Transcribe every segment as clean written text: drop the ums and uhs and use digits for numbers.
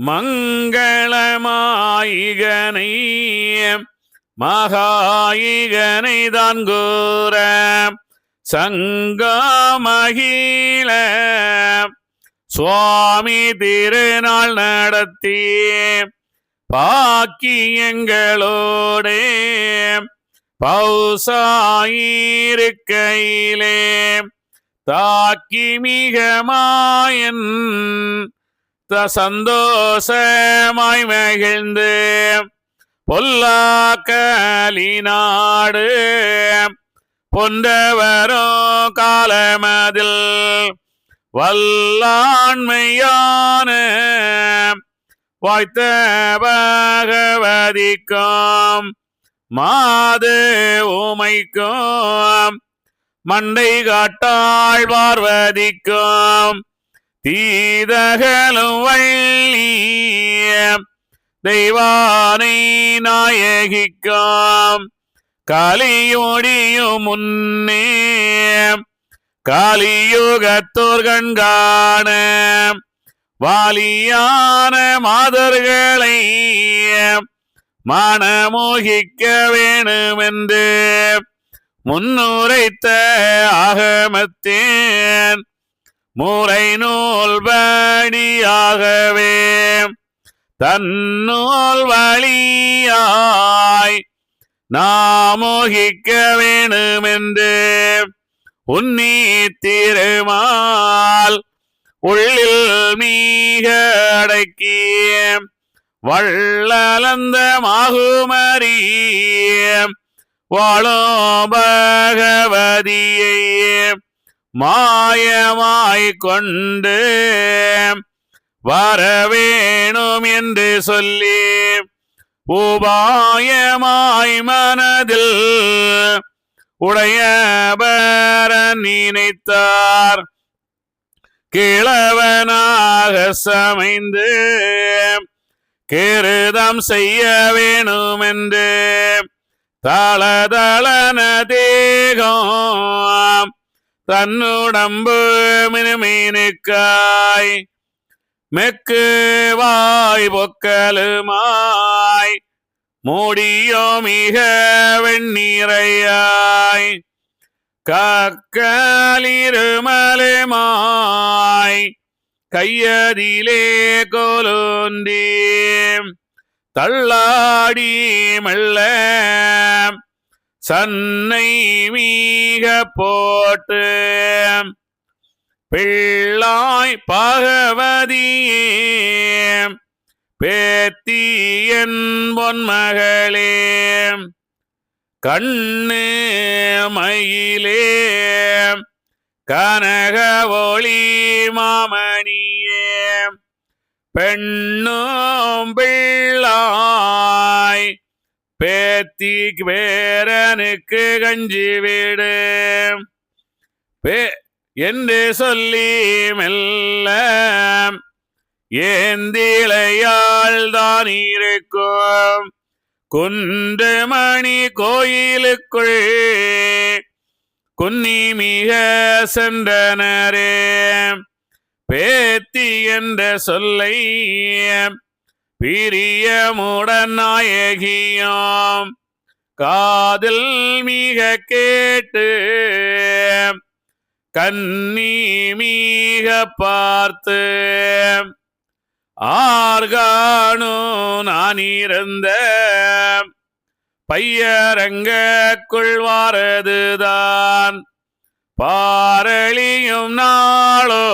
மங்களமாயிகனை மகாயிகனை தான் கூற சங்கமகிழ சுவாமி திருநாள் நடத்தி பாக்கியங்களோடே பௌசாயிருக்கையிலே தாக்கி மிகமாயன் சந்தோஷமாய் மகிழ்ந்து பொல்லாக்கலினாடு பொன்றவரோ காலமதில் வல்லாண்மையான வாய்த்த பகவதிக்கும் மாது உமைக்கும் மண்டை காட்டாள் பார்வதிக்கும் தீதகலும் வள்ளி தெய்வானை நாயகிக்கும் கலியொடியும் முன்னே காலியுகத்தோர் கண்காண வாலியான மாதர்களை மனமோகிக்க வேணுமென்று முன்னுரைத்த ஆகமத்தேன் முறை நூல்படியாகவே தன்னூல் வழியாய் நாமோகிக்க வேணுமென்று உன்னி திருமால் உள்ளில் மீக அடக்கிய வள்ளலந்த மாகுமரி வாழோ பகவதியை மாயமாய் கொண்டு வரவேணும் என்று சொல்லி உபாயமாய் மனதில் உடையபர நினைத்தார் கிழவனாக சமைந்து கிருதம் செய்ய வேணுமென்று தளதளன தேகம் தன்னுடம்பு மினுமினுக்காய் மெக்கு வாய் பொக்கலுமாய் மூடியோ மிக வெண்ணீரையாய் கக்கலிருமலுமாய் கையதிலே கோலுந்தி தள்ளாடி மெல்ல சன்னை மீக போட்டு பிள்ளாய் பகவதியே பேத்தி என் பொன்மகளே கண்ணு மயிலே கனக ஒளி மாமணியே பெண்ணும் பிள்ளாய் பேத்தி பேரனுக்கு கஞ்சி வீடு என்று சொல்லி மெல்ல ஏந்திளையாள் தான் இருக்கும் குன்றமணி கோயிலுக்குள் குன்னி மிக சென்றனரே பேத்தி என்ற சொல்லை பிரியமுடன் நாயகியாம் காதில் மிக கேட்டு கண்ணி மிக பார்த்து ஆர்கானோ நான் இருந்த பையரங்குள் வாரதுதான் பாரளியும் நாளோ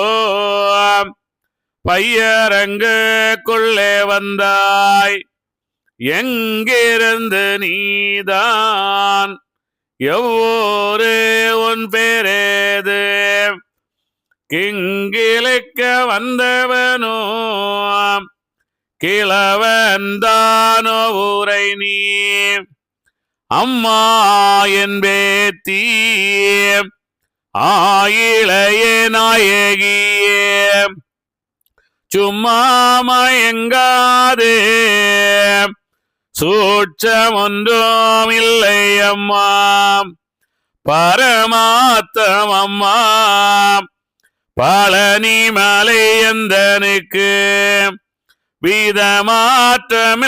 பையரங்குள்ளே வந்தாய் எங்கிருந்து நீதான் எவ்வொரு உன் பேரேது கிங்கிலுக்க வந்தவனோ கிழவன்தானோ ஊரை நீ அம்மா என் பேத்தி ஆயிளைய நாயகியே சும்மா மயங்காதே சூட்சம் ஒன்றும் இல்லை அம்மா பரமாத்தம் அம்மா பழனி மலை எந்தனுக்கு விதமாற்றமில்லை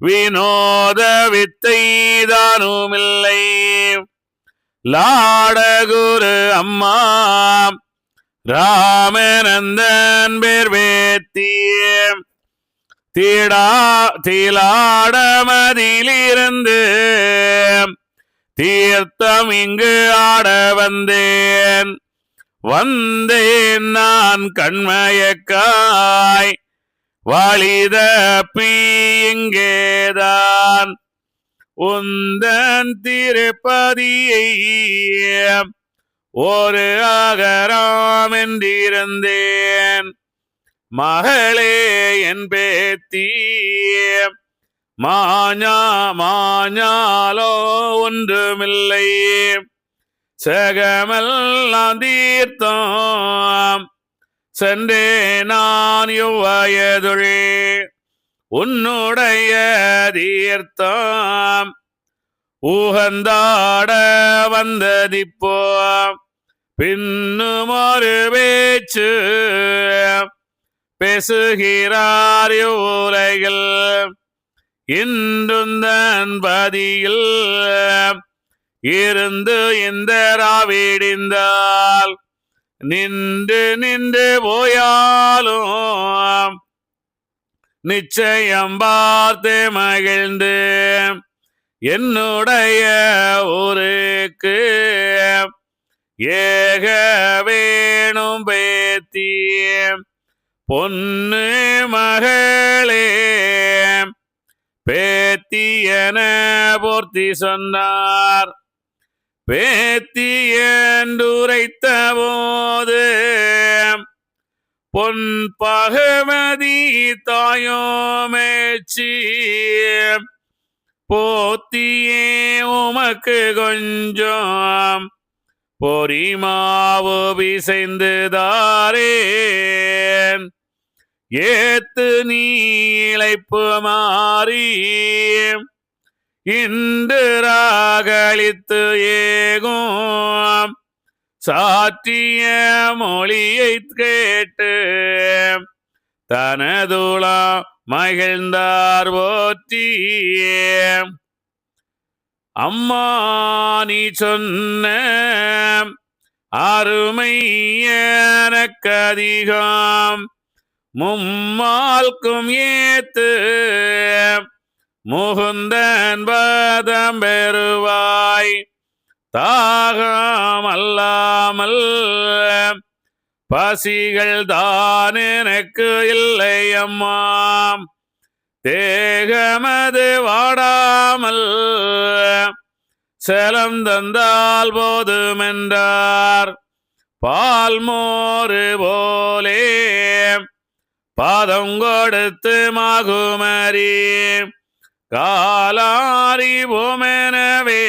வினோத வித்தைதானுமில்லை லாடகுரு அம்மா ராமநந்தன் பேர் வேத்திய தீலாடமதிலிருந்து தீர்த்தம் இங்கு ஆட வந்தேன் நான் கண்மயக்காய் வாழிதப்பி இங்கேதான் உந்தன் திருப்பதியை ஒரு அகராம் என்றிருந்தேன் மகளே என் பேத்தி மாஞாலோ ஒன்றுமில்லை சகமெல்லாம் தீர்த்தம் சென்றே நான் யுவயதுள் உன்னுடைய தீர்த்தம் ஊகந்தாட வந்ததிப்போ பின்னும் ஒரு பேச்சு பேசுகிறார் உலகில் இன்றுந்தன் பதியில் இருந்து இந்த ராவிடிந்தால் நின்று போயாலும் நிச்சயம் பார்த்து மகிழ்ந்து என்னுடைய ஊருக்கு ஏக வேணும் பேத்தி பொன்னு மகளே பேத்தி என போர்த்தி சொன்னார் பேத்தி என்றுரைத்த போது பொன் பகவதி தாயோமேச்சி போத்தியே உமக்கு கொஞ்சம் பொறிமாவு பிசைந்து தாரேன் ஏத்து நீ இழைப்பு மாறி இன்று ராகலித்து ஏகும் சாற்றிய மொழியை கேட்டு தனதுளா மகிழ்ந்தார் போற்றியே அம்மா நீ சொன்ன அருமை எனக்கு அதிகம் மும்மால்க்கும் ஏத்து முகுந்தன் பதம் பெறுவாய் தாகம் அல்லாமல் பசிகள் தான் எனக்கு இல்லை அம்மா தேகமது வாடாமல் செலம் தந்தால் போதுமென்றார் பால் மோறு போலே பாதம் கொடுத்து மாகுமரி காலாரி போமெனவே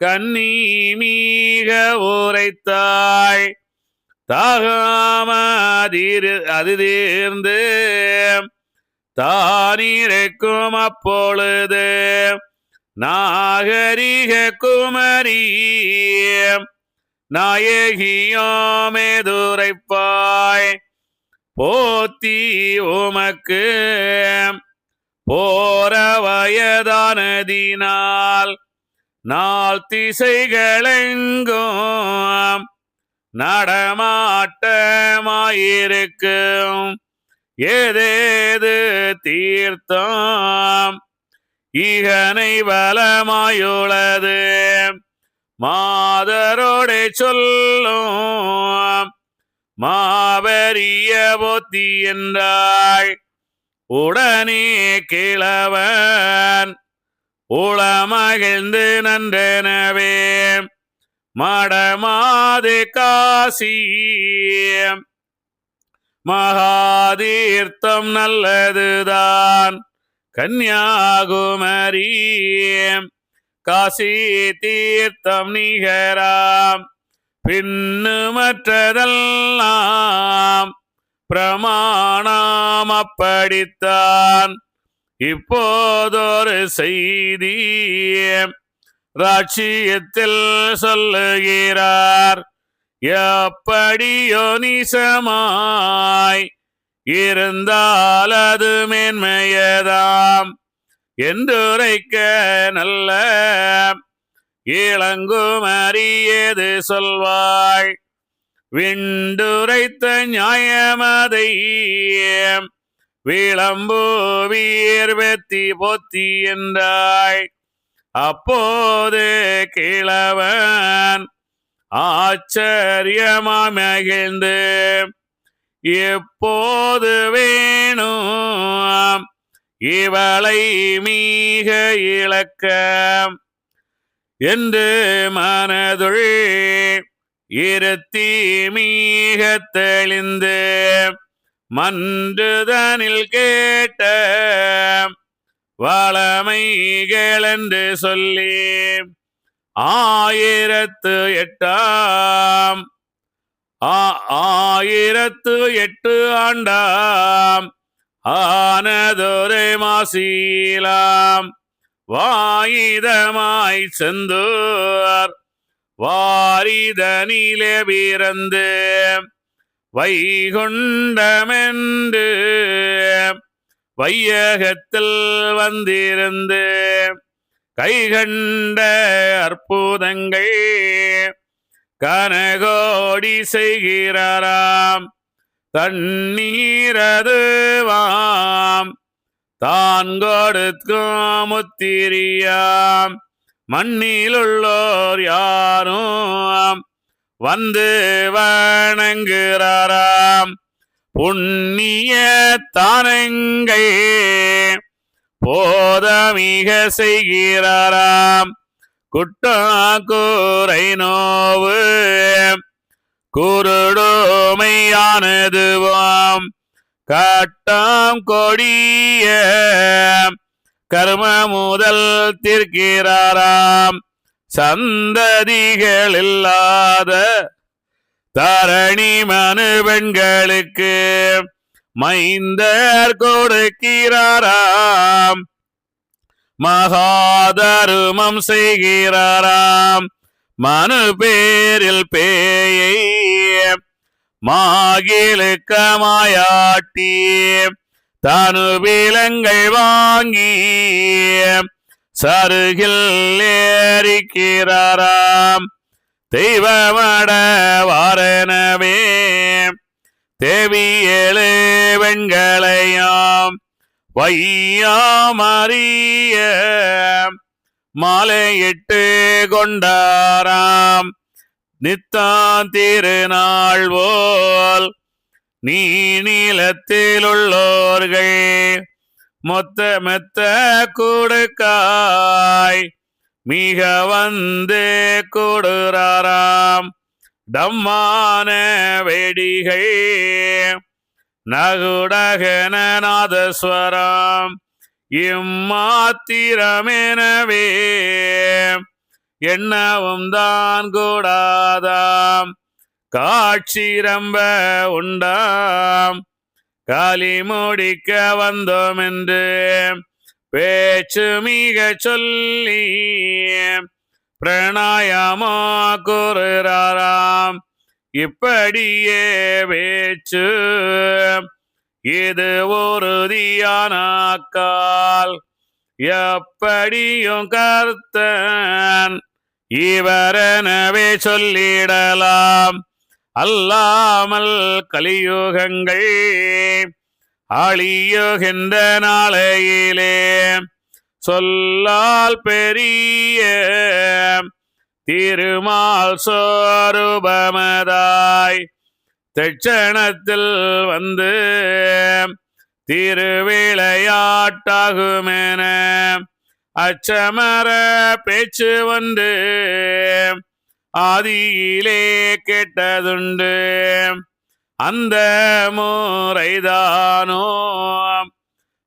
கண்ணி மீக உரைத்தாய் தாகாமதிரு அது தீர்ந்து தானிருக்கும் அப்பொழுது நாகரிக குமரி நாயகியோமெதுரைப்பாய் போத்தி உமக்கு போர வயதானதினால் நாள் திசைகளெங்கும் நடமாட்டமாயிருக்கும் ஏதேது தீர்த்தம் ஈகனை பலமாயுள்ளது மாதரோடே சொல்லும் மாபெரிய போத்தி என்றாள் உடனே கிழவன் உளமகிழ்ந்து நன்றெனவே மடமாது காசி மகாதீர்த்தம் நல்லதுதான் கன்னியாகுமரி காசி தீர்த்தம் நிகராம் பின்னு மற்றதெல்லாம் பிரமாணம் அப்படித்தான் இப்போதொரு செய்தி ராட்சியத்தில் சொல்லுகிறார் எப்படியோ நிசமாய் இருந்தால் அது மேன்மையதாம் என்றுரைக்க நல்ல இளங்குமரியது சொல்வாய் விண்டுரைத்த நியாயமதை விளம்பு வீர் வெத்தி பொத்தி என்றாய் அப்போது கிழவன் ஆச்சரியமாய் மகிழ்ந்து எப்போது வேணும் இவளை மீக இழக்க என்று மனதுள் இருத்தி மீக தெளிந்து மன்றுதனில் கேட்ட வளமைகள் என்று சொல்லி 1008 ஆண்டாம் ஆனதொரு மாசீலாம் வாயிதமாய் செந்தூர் வாரிதனிலே பிறந்து வைகுண்டமென்று வையகத்தில் வந்திருந்து கைகண்ட அற்புதங்கள் கனகோடி செய்கிறாராம் தண்ணீரதுவாம் தான் கொடுக்கும் முத்திரியாம் மண்ணிலுள்ளோர் யாரும் வந்து வணங்குகிறாராம் புண்ணிய தானங்கை போதமிக செய்கிறாராம் குட்டாக்கூரை நோவு குருடோமையானதுவாம் கட்டாம் கொடிய கர்ம முதல் தீர்க்கிறாராம் சந்ததிகள் இல்லாத தரணி மனு பெண்களுக்கு மைந்தர் கொடுக்கிறாராம் மகாதருமம் செய்கிறாராம் மனு பேரில் பேயை மாகிலுக்க மாயாட்டி தனு விலங்கள் வாங்கி சருகில் ஏறிக்கிறாராம் தெய்வமட வாரணவே தேவியேழு வெண்களையாம் வையாமறிய மாலையிட்டு கொண்டாராம் நித்தான் திருநாள் போல் நீ நீளத்திலுள்ளோர்கள் மொத்த மெத்த கொடுக்காய் மிக வந்து கொடுறாராம் டம்மான வெடிகள் நகுடகன நாதஸ்வரம் இம்மாத்திரமெனவே எண்ணவும் தான் கூடாதாம் காட்சி ரொம்ப உண்டாம் காலி முடிக்க வந்தோம் என்று பேச்சு மிக சொல்லி பிரணாயமா கூறுறாராம் இப்படியே பேச்சு இது உறுதியானாக்கால் எப்படியும் கர்த்தன் இவரெனவே சொல்லிடலாம் அல்லாமல் கலியுகங்கள் அழியுகின்ற நாளையிலே சொல்லால் பெரிய திருமால் சொரூபமதாய் தட்சணத்தில் வந்து திருவிளையாட்டாகுமென அச்சமர பேச்சு வந்து ஆதியிலே கேட்டதுண்டு அந்த முறைதானோ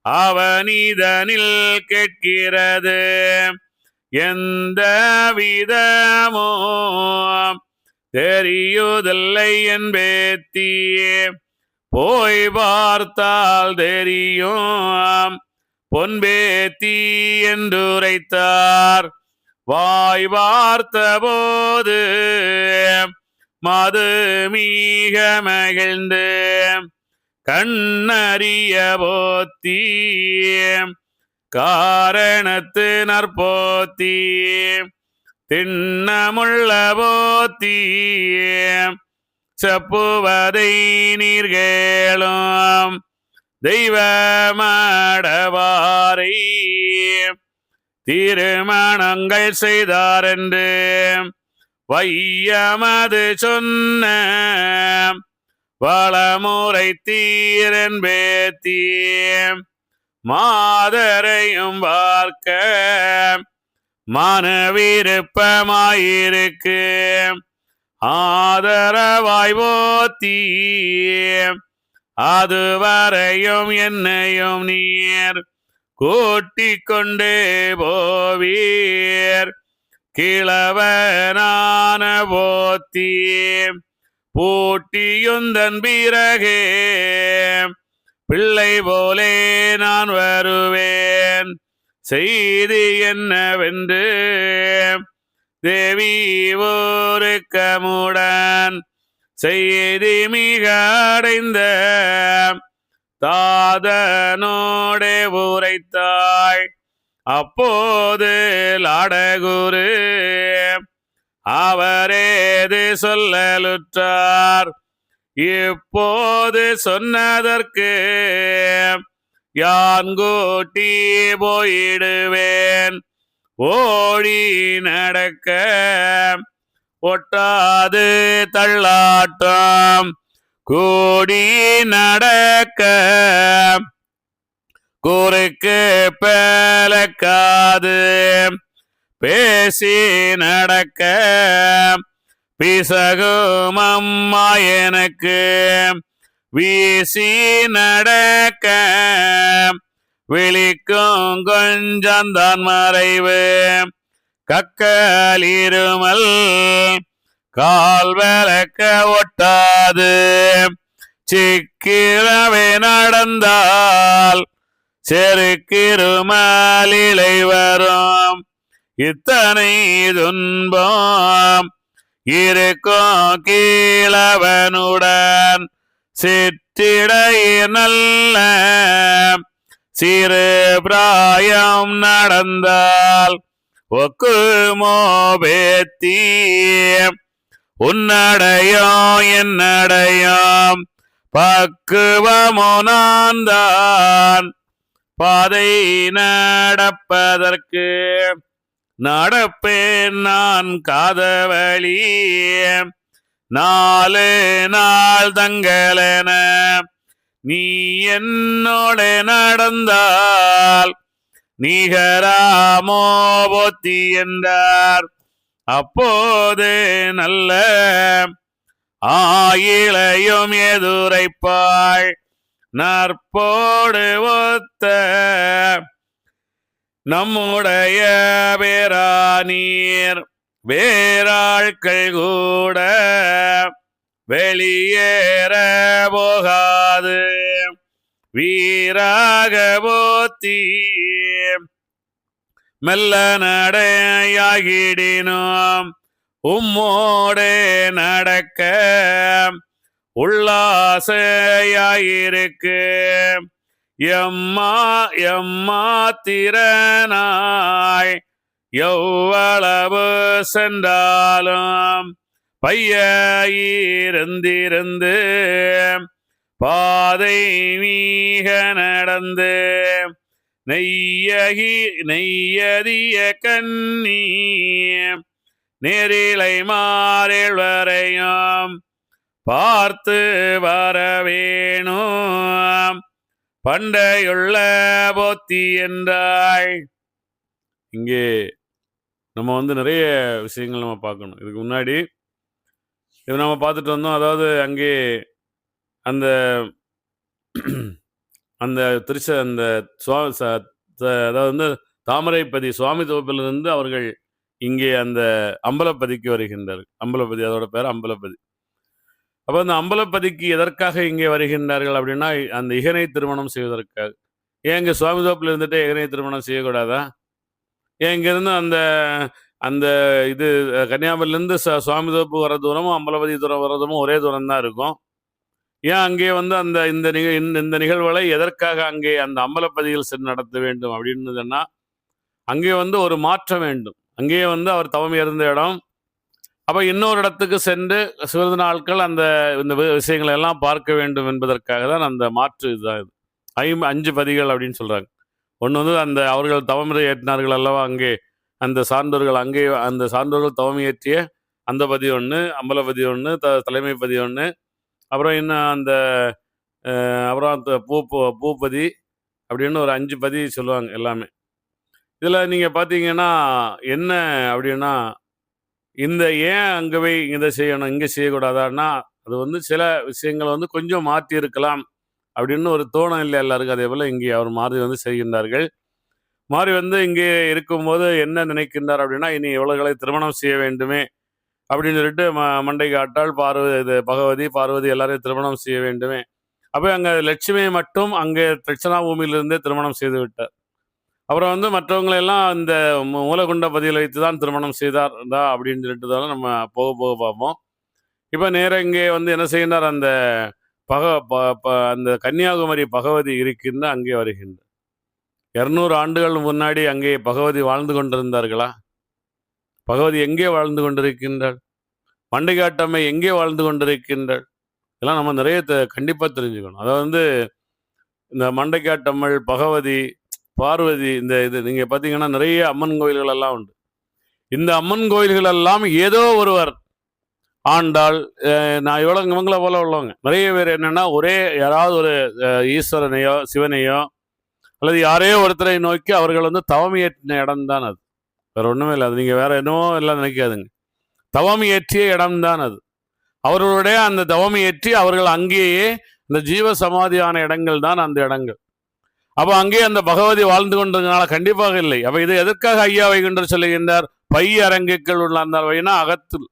அவனிதனில் கேட்கிறது எந்த விதமோ தெரியுதில்லை என்பேத்தியே போய் பார்த்தால் தெரியும் பொன்பேத்தி என்றுரைத்தார் வாய் பார்த்த போது மது மீக மகிழ்ந்து கண்ணறிய போத்தி காரணத்து நற்போத்தி திண்ணமுள்ள போத்தி செப்புவதை நீர்கேளும் தெய்வமடவாரை திருமணங்கள் செய்தாரென்று வையமது சொன்ன வளமுறை தீரன் பேத்தி மாதரையும் பார்க்க மனவிருப்பமாயிருக்கு ஆதரவாய் போத்தி அதுவரையும் என்னையும் நீர் கூட்டிக் கொண்டே போவீர் கிழவனான போத்தி பூட்டியுந்தன் பிறகே பிள்ளை போலே நான் வருவேன் செய்தி என்னவென்று தேவி ஊருக்கமுடன் செய்தி மிக அடைந்த தாதனோடே உரைத்தாள் அப்போது லாடகுரு அவரேது சொல்லலுற்றார் இப்போது சொன்னதற்கு யான் கூட்டி போயிடுவேன் ஓடி நடக்க ஒட்டாது தள்ளாட்டம் கூடி நடக்க குறுக்கு பேலக்காது பேசி நடக்க பிசகும் அம்மா எனக்கு வீசி நடக்க விழிக்கும் கொஞ்சந்தான் மறைவு கக்கலிருமல் கால் விளக்க ஒட்டாது சிக்கிரவே நடந்தால் செருக்கிருமலிலை வரும் இத்தனை துன்பம் இருக்கும் கீழவனுடன் சிற்றிடையில் நல்ல சிறு பிராயம் நடந்தால் ஒக்குமோ பேத்தி உன்னடையும் என்னடையும் பக்குவமோ நான் தான் பாதை நடப்பதற்கு நடப்பேன் நான் காதவழி 4 நாள் தங்களென நீ என்னோட நடந்தால் நிகராமோ போத்தி என்றார். அப்போது நல்ல ஆயிழையும் எதுரைப்பாள் நற்போடு ஒத்த நம்முடைய வேரானீர் வேறாட்கள் கூட வெளியேற போகாது வீராக போத்தி மெல்ல நடையாகிடினோம் உம்மோடே நடக்க உள்ளாசையாயிருக்கு எம்மா திறனாய் எவ்வளவு சென்றாலும் பையிருந்து பாதை மீக நடந்து நெய்யதிய கண்ணி நேரிலை மாறில் வரையும் பார்த்து வரவேணும் பண்டையுள்ள போத்தி என்றாய். இங்கே நம்ம நிறைய விஷயங்கள் நம்ம பார்க்கணும். இதுக்கு முன்னாடி இது நம்ம பார்த்துட்டு வந்தோம். அதாவது அங்கே அந்த அந்த அந்த அதாவது தாமரைப்பதி சுவாமி தொகுப்பிலிருந்து அவர்கள் இங்கே அந்த அம்பலப்பதிக்கு வருகின்றார்கள். அம்பலப்பதி, அதோட பேர் அம்பலப்பதி. அப்போ அந்த அம்பலப்பதிக்கு எதற்காக இங்கே வருகின்றார்கள் அப்படின்னா, அந்த இகனை திருமணம் செய்வதற்காக. ஏன் இங்கே சுவாமி தோப்பில் இருந்துட்டு இகனை திருமணம் செய்யக்கூடாதா? ஏன் இங்கேருந்து அந்த அந்த இது கன்னியாகுமரியிலேருந்து சுவாமி தோப்பு வர தூரமும் அம்பலப்பதி தூரம் வர தூரமும் ஒரே தூரம் தான் இருக்கும். ஏன் அங்கே வந்து அந்த இந்த நிகழ்வுகளை எதற்காக அங்கே அந்த அம்பலப்பதியில் சென்று நடத்த வேண்டும் அப்படின்னு சொன்னா, அங்கே வந்து ஒரு மாற்றம் வேண்டும். அங்கேயே வந்து அவர் தவம் இருந்த இடம். அப்ப இன்னொரு இடத்துக்கு சென்று சிறிது நாட்கள் இந்த விஷயங்களை எல்லாம் பார்க்க வேண்டும் என்பதற்காக தான் அந்த மாற்று இதுதான் இது. 5 பதிகள் அப்படின்னு சொல்றாங்க. ஒன்று வந்து அவர்கள் தவம் ஏற்றினார்கள் அல்லவா, அங்கே அந்த சார்ந்தோர்கள் தவம் இயற்றிய அந்த பதி ஒன்று, அம்பலப்பதி ஒன்று, தலைமை பதி ஒன்று, அப்புறம் இன்னும் அப்புறம் பூப்பதி அப்படின்னு ஒரு 5 பதி சொல்லுவாங்க எல்லாமே. இதில் நீங்கள் பார்த்தீங்கன்னா என்ன அப்படின்னா, ஏன் அங்கே போய் இதை செய்யணும், இங்கே செய்யக்கூடாதான்னா, அது வந்து சில விஷயங்களை வந்து கொஞ்சம் மாற்றி இருக்கலாம் அப்படின்னு ஒரு தோணம் இல்லை எல்லாருக்கும். அதே போல் இங்கே அவர் மாறி வந்து செய்கின்றார்கள். மாறி வந்து இங்கே இருக்கும்போது என்ன நினைக்கின்றார் அப்படின்னா, இனி இவளர்களை திருமணம் செய்ய வேண்டுமே அப்படின்னு சொல்லிட்டு மண்டை காட்டால் பகவதி பார்வதி எல்லாரையும் திருமணம் செய்ய வேண்டுமே. அப்போ அங்கே லட்சுமியை மட்டும் அங்கே தட்சிணாபூமியிலிருந்தே திருமணம் செய்து விட்டார். அப்புறம் வந்து மற்றவங்களெல்லாம் இந்த மூலகுண்ட பதியில் வைத்து தான் திருமணம் செய்தார் அப்படின்னு சொல்லிட்டு தான் நம்ம போக போக பார்ப்போம். இப்போ நேராக இங்கே வந்து என்ன செய்கின்றார், அந்த கன்னியாகுமரி பகவதி இருக்கின்ற அங்கே வருகின்றார். 200 ஆண்டுகள் முன்னாடி அங்கே பகவதி வாழ்ந்து கொண்டிருந்தார்களா? பகவதி எங்கே வாழ்ந்து கொண்டிருக்கின்றாள்? மண்டைக்காட்டம்மை எங்கே வாழ்ந்து கொண்டிருக்கின்றாள்? இதெல்லாம் நம்ம நிறைய கண்டிப்பாக தெரிஞ்சுக்கணும். அதை வந்து இந்த மண்டைக்காட்டம்மல், பகவதி, பார்வதி, இது நீங்கள் பார்த்தீங்கன்னா நிறைய அம்மன் கோயில்கள் எல்லாம் உண்டு. இந்த அம்மன் கோயில்கள் எல்லாம் ஏதோ ஒருவர் ஆண்டாள், நான் இவங்கள போல உள்ளவங்க நிறைய பேர் என்னென்னா, ஒரே யாராவது ஒரு ஈஸ்வரனையோ சிவனையோ அல்லது யாரையோ ஒருத்தரை நோக்கி அவர்கள் வந்து தவம் ஏற்றின இடம்தான் அது. வேற ஒன்றுமே இல்லை. அது நீங்கள் வேற என்னவோ எல்லாம் நினைக்காதுங்க. தவம் ஏற்றிய இடம்தான் அது. அவர்களுடைய அந்த தவம் ஏற்றி அவர்கள் அங்கேயே இந்த ஜீவ சமாதியான இடங்கள் தான் அந்த இடங்கள். அப்போ அங்கேயே அந்த பகவதி வாழ்ந்து கொண்டிருந்தனால கண்டிப்பாக இல்லை. அப்போ இது எதற்காக ஐயா வைகுண்டர் சொல்லுகின்றார்? பை அரங்குக்குள் உள்ள அந்த வைனா அகத்தில்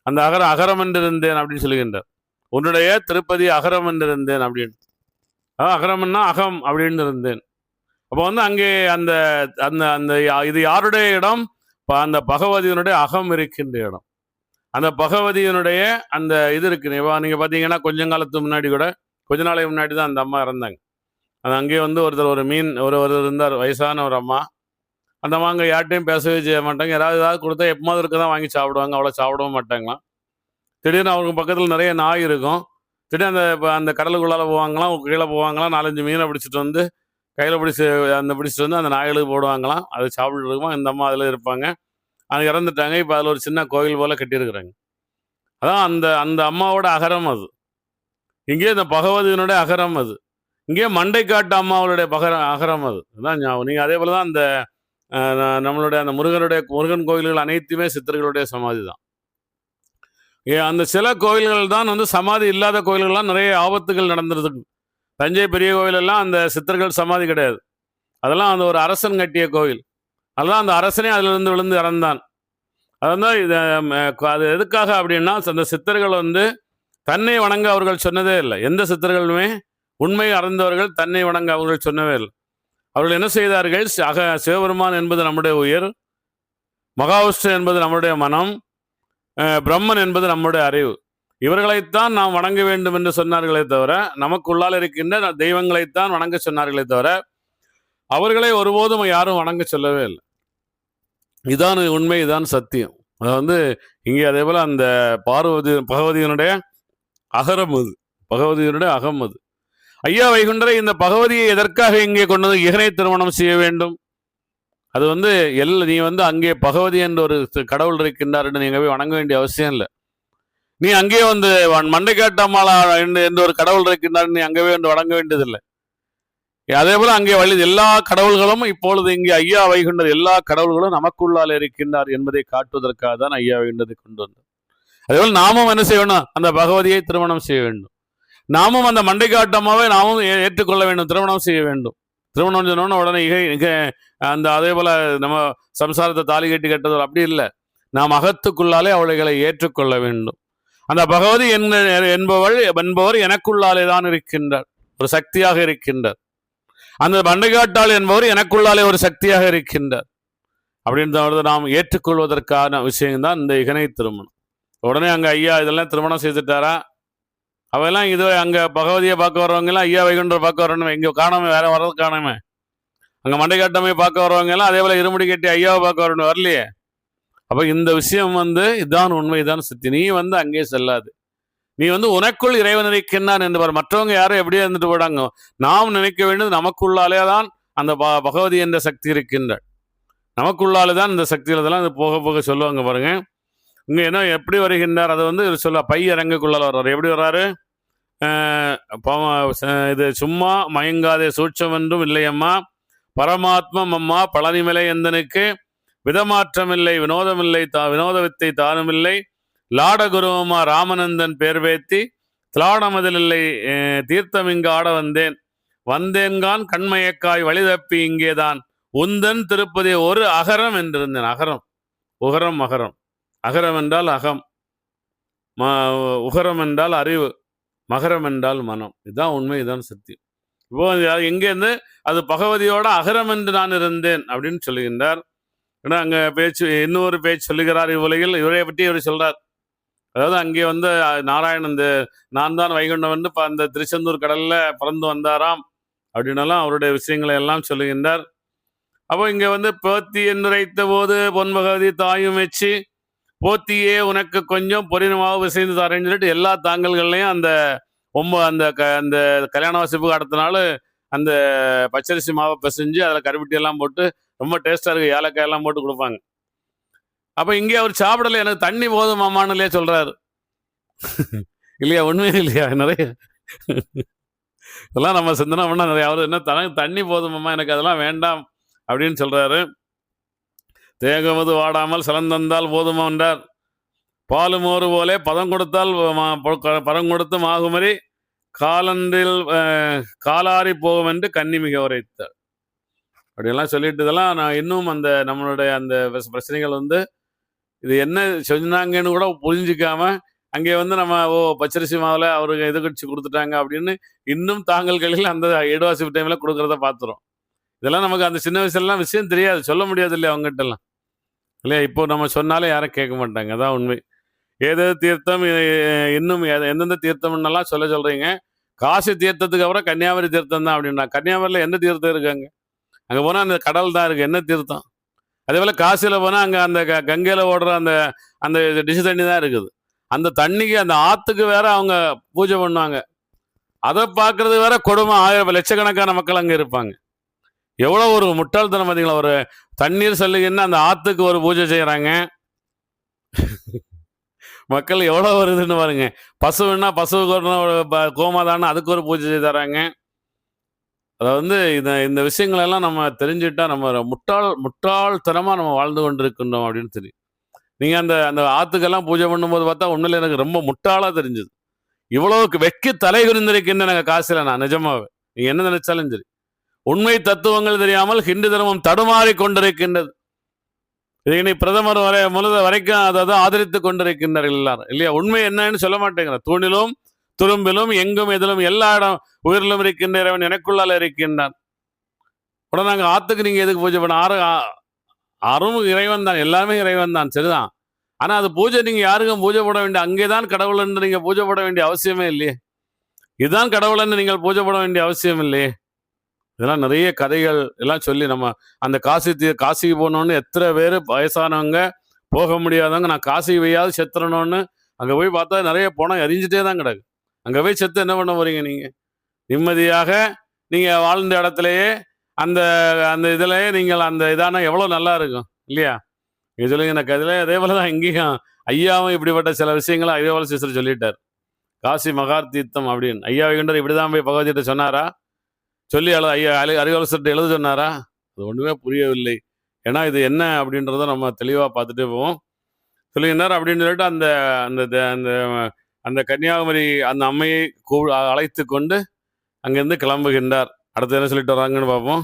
அந்த அகரம் என்றிருந்தேன் அப்படின்னு சொல்லுகின்றார். உன்னுடைய திருப்பதி அகரம் என்றிருந்தேன் அப்படின்னு. அகரம்னா அகம் அப்படின்னு இருந்தேன். அப்போ வந்து அங்கே அந்த அந்த அந்த இது யாருடைய இடம்? அந்த பகவதியினுடைய அகம் இருக்கின்ற இடம். அந்த பகவதியினுடைய அந்த இது இருக்கு. நீங்கள் பார்த்தீங்கன்னா கொஞ்ச காலத்துக்கு முன்னாடி கூட, கொஞ்ச நாளைக்கு முன்னாடி தான் அந்த அம்மா இறந்தாங்க. அது அங்கேயே வந்து ஒருத்தர் இருந்தார், வயசான ஒரு அம்மா. அந்த அம்மா அங்கே யார்ட்டையும் பேசவே செய்ய மாட்டாங்க. ஏதாவது கொடுத்தா எப்போது இருக்க தான் வாங்கி சாப்பிடுவாங்க, அவ்வளோ சாப்பிடவும் மாட்டாங்களாம். திடீர்னு அவங்க பக்கத்தில் நிறைய நாய் இருக்கும். திடீர்னு அந்த கடலுக்குள்ளால போவாங்களாம், கீழே போவாங்களாம், 4-5 மீனை பிடிச்சிட்டு வந்து கையில் பிடிச்சிட்டு வந்து அந்த நாய்களுக்கு போடுவாங்களாம். அதை சாப்பிட்டு இருக்குமா. இந்த அம்மா அதில் இருப்பாங்க. அது இறந்துட்டாங்க. இப்போ அதில் ஒரு சின்ன கோயில் போல் கட்டியிருக்கிறாங்க. அதான் அந்த அம்மாவோட அகரம் அது. இங்கே இந்த பகவதியினுடைய அகரம் அது. இங்கே மண்டைக்காட்டு அம்மாவுடைய அகரம் அது. அதான் ஞாபகம். நீங்கள் அதே போல் தான் நம்மளுடைய அந்த முருகன் கோயில்கள் அனைத்துமே சித்தர்களுடைய சமாதி தான். அந்த சில கோயில்கள் தான் வந்து சமாதி இல்லாத கோயில்கள்லாம் நிறைய ஆபத்துகள் நடந்துருக்கு. தஞ்சை பெரிய கோயிலெல்லாம் அந்த சித்தர்கள் சமாதி கிடையாது. அதெல்லாம் அந்த ஒரு அரசன் கட்டிய கோயில். அதெல்லாம் அந்த அரசனே அதிலிருந்து விழுந்து இறந்தான். அது எதுக்காக அப்படின்னா, அந்த சித்தர்கள் வந்து தன்னை வணங்க அவர்கள் சொன்னதே இல்லை. எந்த சித்தர்களுமே உண்மை அறிந்தவர்கள் தன்னை வணங்க அவர்கள் சொன்னவே இல்லை. அவர்கள் என்ன செய்தார்கள்? சிவபெருமான் என்பது நம்முடைய உயிர், மகாவிஷ்ணு என்பது நம்முடைய மனம், பிரம்மன் என்பது நம்முடைய அறிவு. இவர்களைத்தான் நாம் வணங்க வேண்டும் என்று சொன்னார்களே தவிர, நமக்குள்ளால் இருக்கின்ற தெய்வங்களைத்தான் வணங்க சொன்னார்களே தவிர, அவர்களை ஒருபோதும் யாரும் வணங்க சொல்லவே இல்லை. இதான் உண்மை, இதான் சத்தியம். அது வந்து இங்கே அதே போல அந்த பகவதியினுடைய அகரம் அது, பகவதியினுடைய அகம் அது. ஐயா வைகுண்டரை இந்த பகவதியை எதற்காக இங்கே கொண்டு வந்து இகனை திருமணம் செய்ய வேண்டும்? அது வந்து நீ வந்து அங்கே பகவதி என்ற ஒரு கடவுள் இருக்கின்றார் என்று நீங்க போய் வணங்க வேண்டிய அவசியம் இல்லை. நீ அங்கே வந்து மண்டைக்காட்டம்மாளா என்று ஒரு கடவுள் இருக்கின்றார், நீ அங்கேயே வந்து வணங்க வேண்டியதில்லை. அதே போல அங்கே எல்லா கடவுள்களும் இப்பொழுது இங்கே ஐயா வைகுண்டர் எல்லா கடவுள்களும் நமக்குள்ளால் இருக்கின்றார் என்பதை காட்டுவதற்காக தான் ஐயா வைகுண்டரை கொண்டு வந்தார். அதேபோல் நாமும் என்ன செய்யணும்? அந்த பகவதியை திருமணம் செய்ய வேண்டும். நாமும் அந்த மண்டைக்காட்டம்மாவை நாமும் ஏற்றுக்கொள்ள வேண்டும், திருமணம் செய்ய வேண்டும். திருமணம் சொன்னோன்னு உடனே அதே போல நம்ம சம்சாரத்தை தாலி கட்டுவது அப்படி இல்லை. நாம் அகத்துக்குள்ளாலே அவளைகளை ஏற்றுக்கொள்ள வேண்டும். அந்த பகவதி என்பவர் எனக்குள்ளாலே தான் இருக்கின்றார், ஒரு சக்தியாக இருக்கின்றார். அந்த மண்டைக்காட்டாள் என்பவர் எனக்குள்ளாலே ஒரு சக்தியாக இருக்கின்றார் அப்படின்றத நாம் ஏற்றுக்கொள்வதற்கான விஷயம்தான் இந்த இகனை திருமணம். உடனே அங்கே ஐயா இதெல்லாம் திருமணம் செய்துட்டாரா? அவெல்லாம் இது அங்கே பகவதியை பார்க்க வரவங்கெல்லாம் ஐயா வைகுண்டரை பார்க்க வரணும், இங்கே காணாம வேற வர்றது காணாம. அங்கே மண்டைக்காட்டமே பார்க்க வரவங்க எல்லாம் அதே போல் இருமுடி கட்டி ஐயாவை பார்க்க வரணும், வரலையே. அப்போ இந்த விஷயம் இதான் உண்மை, இதான் சக்தி. நீ அங்கே செல்லாது. நீ உனக்குள் இறைவன் இருக்கின்றான் என்று பார். மற்றவங்க யாரும் எப்படியே இருந்துட்டு போடாங்க. நாம் நினைக்க வேண்டியது நமக்குள்ளாலே தான் அந்த பகவதி என்ற சக்தி இருக்கின்றாள். நமக்குள்ளாலே தான் இந்த சக்திகள் இதெல்லாம் போக போக சொல்லுவாங்க பாருங்க. இங்கே என்ன எப்படி வருகின்றார் அதை சொல்ல பை இறங்குக்குள்ளால் வர்றாரு. எப்படி வர்றாரு? இது சும்மா மயங்காதே சூட்சம் என்றும் இல்லையம்மா, பரமாத்மம் அம்மா பழனிமலை எந்தனுக்கு விதமாற்றமில்லை வினோதமில்லை வினோத வித்தை தானுமில்லை, லாடகுருவமா ராமநந்தன் பேர் வேத்தி திலாடமதிலில்லை தீர்த்தம் இங்கு ஆட வந்தேன், வந்தேன்கான் கண்மயக்காய் வழிதப்பி இங்கேதான் உந்தன் திருப்பதி ஒரு அகரம் என்றிருந்தேன். அகரம், உகரம், அகரம். அகரம் என்றால் அகம், உகரம் என்றால் அறிவு, மகரம் என்றால் மனம். இதுதான் உண்மை, இதுதான் சத்தியம். இப்போ எங்கேருந்து அது பகவதியோட அகரம் என்று நான் இருந்தேன் அப்படின்னு சொல்லுகின்றார். ஏன்னா அங்கே பேச்சு இன்னொரு பேச்சு சொல்லுகிறார் இவ்வுலகில். இவரை பற்றி இவர் சொல்றார். அதாவது அங்கே நாராயணன் நான் தான் வைகுண்டம் இப்போ அந்த திருச்செந்தூர் கடல்ல பறந்து வந்தாராம் அப்படின்னலாம் அவருடைய விஷயங்களை எல்லாம் சொல்லுகின்றார். அப்போ இங்கே போத்தி என்றுரைத்த போது பொன்பகவதி தாயும் வச்சு போத்தியே உனக்கு கொஞ்சம் பொறினமாவு விசைந்து தரேன்னு சொல்லிட்டு எல்லா தாங்கல்கள்லையும் அந்த அந்த கல்யாண வாசிப்புக்கு அடுத்த நாள் அந்த பச்சரிசி மாவை பிசைஞ்சு அதில் கருப்பட்டி எல்லாம் போட்டு ரொம்ப டேஸ்டாக இருக்குது, ஏலக்காய் எல்லாம் போட்டு கொடுப்பாங்க. அப்போ இங்கே அவர் சாப்பிடலை, எனக்கு தண்ணி போதும் மாமானுலே சொல்கிறாரு. இல்லையா? உண்மையே இல்லையா? நிறைய இதெல்லாம் நம்ம சிந்தனை பண்ணால் நிறைய. அவர் என்ன தண்ணி போதுமாம்மா, எனக்கு அதெல்லாம் வேண்டாம் அப்படின்னு சொல்கிறாரு. தேகமது வாடாமல் சிலந்தந்தால் போதுமா என்றார். பாலு மோறு போலே பதம் கொடுத்தால் பரம் கொடுத்து மாகுமரி காலன்றில் காலாரி போகும் என்று கன்னி மிக உரைத்தார். அப்படியெல்லாம் சொல்லிட்டு இதெல்லாம் நான் இன்னும் நம்மளுடைய அந்த பிரச்சனைகள் இது என்ன சொன்னாங்கன்னு கூட புரிஞ்சிக்காம அங்கே நம்ம பச்சரிசி மாவில் அவருக்கு இது கட்சி கொடுத்துட்டாங்க அப்படின்னு இன்னும் தாங்கல்களில் அந்த ஏடுவாசி டைமில் கொடுக்குறத பார்த்துரும். இதெல்லாம் நமக்கு அந்த சின்ன வயசுலாம் விஷயம் தெரியாது, சொல்ல முடியாது இல்லையா அவங்ககிட்டலாம் இல்லையா? இப்போ நம்ம சொன்னாலே யாரும் கேட்க மாட்டாங்க. அதான் உண்மை. ஏதோ தீர்த்தம் இன்னும் எந்தெந்த தீர்த்தம்னெல்லாம் சொல்கிறீங்க. காசி தீர்த்தத்துக்கு அப்புறம் கன்னியாகுமரி தீர்த்தம் தான் அப்படின்னா, கன்னியாகுமரியில் என்ன தீர்த்தம் இருக்காங்க? அங்கே போனால் அந்த கடல் தான் இருக்குது, என்ன தீர்த்தம்? அதே போல் காசியில் போனால் அங்கே அந்த கங்கையில் ஓடுற அந்த அந்த டிஷ் தண்ணி தான் இருக்குது. அந்த தண்ணிக்கு அந்த ஆற்றுக்கு வேற அவங்க பூஜை பண்ணுவாங்க. அதை பார்க்கறது வேற கொடுமை. 1000 லட்சக்கணக்கான மக்கள் அங்கே இருப்பாங்க. எவ்வளோ ஒரு முட்டாள்தனம் பார்த்தீங்களா? ஒரு தண்ணீர் செல்லுங்கன்னா அந்த ஆற்றுக்கு ஒரு பூஜை செய்கிறாங்க. மக்கள் எவ்வளோ வருதுன்னு பாருங்க. பசுன்னா பசுவுக்கு கோமாதான அதுக்கு ஒரு பூஜை செய்து தராங்க. அதை இந்த விஷயங்களெல்லாம் நம்ம தெரிஞ்சுட்டா நம்ம முட்டாள்தனமாக நம்ம வாழ்ந்து கொண்டு இருக்கின்றோம் அப்படின்னு தெரியும். நீங்கள் அந்த ஆற்றுக்கெல்லாம் பூஜை பண்ணும்போது பார்த்தா உண்மையில எனக்கு ரொம்ப முட்டாளாக தெரிஞ்சுது. இவ்வளோக்கு வெக்கி தலை குறிந்திருக்கின்ற நாங்கள் காசில் நான் நிஜமாவே நீங்கள் என்ன நினைச்சாலும் சரி. உண்மை தத்துவங்கள் தெரியாமல் ஹிந்து தர்மம் தடுமாறி கொண்டிருக்கின்றது. இதை பிரதமர் வரைக்கும் அதை ஆதரித்து கொண்டிருக்கின்றார்கள் எல்லாரும் இல்லையா? உண்மை என்னன்னு சொல்ல மாட்டேங்கிற. தூணிலும் துரும்பிலும் எங்கும் எதிலும் எல்லா இடம் உயிரிலும் இருக்கின்ற இறைவன் எனக்குள்ளால இருக்கின்றான். உடனே நாங்கள் ஆற்றுக்கு நீங்கள் எதுக்கு பூஜை பண்ண? அரும் இறைவன் தான், எல்லாமே இறைவன் தான், சரிதான். ஆனால் அது பூஜை நீங்கள் யாருக்கும் பூஜை போட வேண்டிய அங்கே தான் கடவுள் என்று நீங்கள் பூஜை போட வேண்டிய அவசியமே இல்லையே. இதுதான் கடவுள் என்று நீங்கள் பூஜை போட வேண்டிய அவசியம் இல்லையே. இதெல்லாம் நிறைய கதைகள் எல்லாம் சொல்லி நம்ம அந்த காசிக்கு போனோன்னு எத்தனை பேர் வயசானவங்க போக முடியாதவங்க நான் காசி வையாவது செத்துறணும்னு அங்கே போய் பார்த்தா நிறைய பணம் எரிஞ்சிட்டே தான் கிடக்கு. அங்கே போய் செத்து என்ன பண்ண போறீங்க? நீங்கள் நிம்மதியாக நீங்கள் வாழ்ந்த இடத்துலையே அந்த அந்த இதுலையே நீங்கள் அந்த இதான எவ்வளோ நல்லா இருக்கும் இல்லையா? நீங்கள் சொல்லுங்க. எனக்கு அதில் அதே போல தான் இங்கேயும் ஐயாவும் இப்படிப்பட்ட சில விஷயங்களை அதே போல சிஸ்டர் சொல்லிட்டார். காசி மகார் தீர்த்தம் அப்படின்னு ஐயா வைகுண்டர் இப்படி தான் போய் பகவதிட்ட சொன்னாரா? சொல்லி ஐயா அறிவாலோசர்கிட்ட எழுத சொன்னாரா? அது ஒன்றுமே புரியவில்லை. ஏன்னா இது என்ன அப்படின்றத நம்ம தெளிவாக பார்த்துட்டு போவோம். சொல்லுகின்றார் அப்படின்னு சொல்லிட்டு அந்த அந்த அந்த கன்னியாகுமரி அந்த அம்மையை அழைத்து கொண்டு அங்கேருந்து கிளம்புகின்றார். அடுத்து என்ன சொல்லிட்டு வராங்கன்னு பார்ப்போம்.